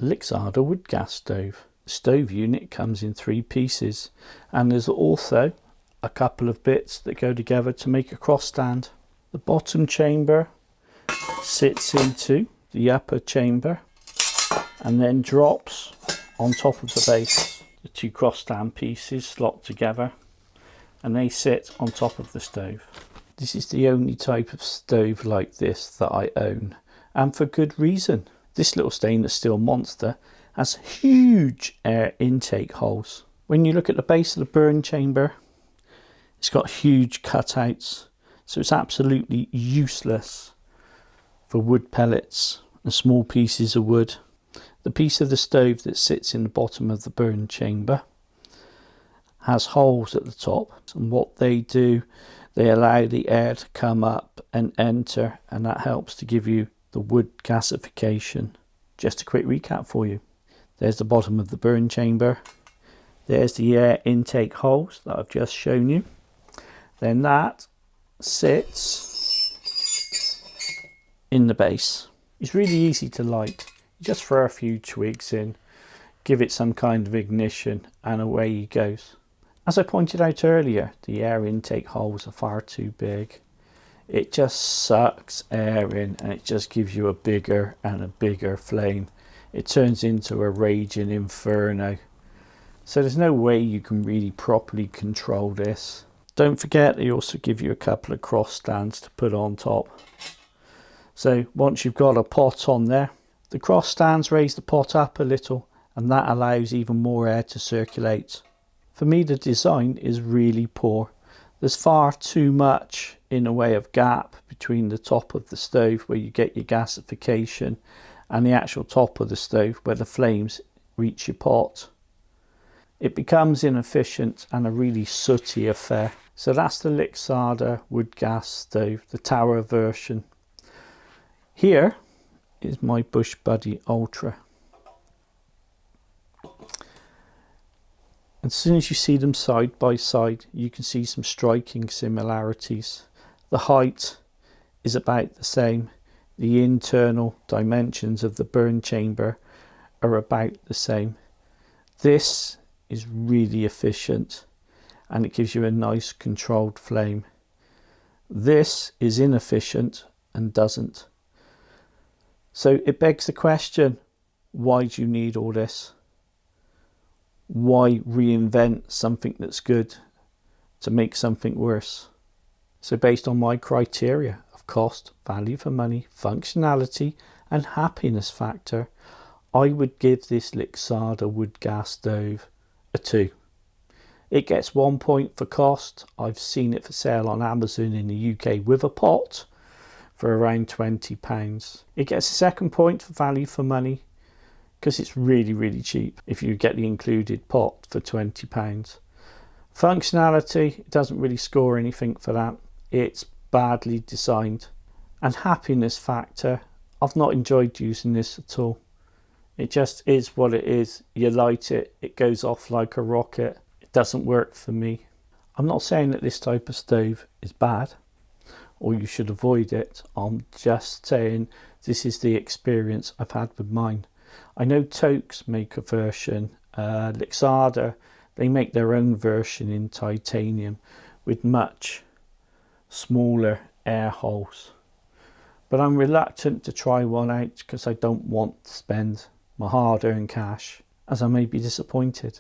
Lixada wood gas stove. The stove unit comes in 3 pieces, and there's also a couple of bits that go together to make a cross stand. The bottom chamber sits into the upper chamber and then drops on top of the base. The 2 cross stand pieces slot together and they sit on top of the stove. This is the only type of stove like this that I own, and for good reason. This little stainless steel monster has huge air intake holes. When you look at the base of the burn chamber, it's got huge cutouts, so it's absolutely useless for wood pellets and small pieces of wood. The piece of the stove that sits in the bottom of the burn chamber has holes at the top, and what they do, they allow the air to come up and enter, and that helps to give you the wood gasification. Just a quick recap for you. There's the bottom of the burn chamber. There's the air intake holes that I've just shown you. Then that sits in the base. It's really easy to light. You just throw a few twigs in, give it some kind of ignition, and away he goes. As I pointed out earlier, the air intake holes are far too big. It just sucks air in and it just gives you a bigger and a bigger flame. It turns into a raging inferno. So there's no way you can really properly control this. Don't forget, they also give you a couple of cross stands to put on top. So once you've got a pot on there, the cross stands raise the pot up a little, and that allows even more air to circulate. For me, the design is really poor. There's far too much in the way of gap between the top of the stove where you get your gasification and the actual top of the stove where the flames reach your pot. It becomes inefficient and a really sooty affair. So that's the Lixada wood gas stove, the tower version. Here is my Bush Buddy Ultra. As soon as you see them side by side, you can see some striking similarities. The height is about the same. The internal dimensions of the burn chamber are about the same. This is really efficient and it gives you a nice controlled flame. This is inefficient and doesn't. So it begs the question, why do you need all this? Why reinvent something that's good to make something worse? So based on my criteria of cost, value for money, functionality and happiness factor, I would give this Lixada wood gas stove a 2. It gets 1 point for cost. I've seen it for sale on Amazon in the UK with a pot for around £20. It gets a 2nd point for value for money, because it's really cheap if you get the included pot for £20. Functionality, it doesn't really score anything for that. It's badly designed. And happiness factor, I've not enjoyed using this at all. It just is what it is. You light it, it goes off like a rocket. It doesn't work for me. I'm not saying that this type of stove is bad or you should avoid it. I'm just saying this is the experience I've had with mine. I know Tokes make a version, Lixada, they make their own version in titanium with much smaller air holes. But I'm reluctant to try one out because I don't want to spend my hard-earned cash, as I may be disappointed.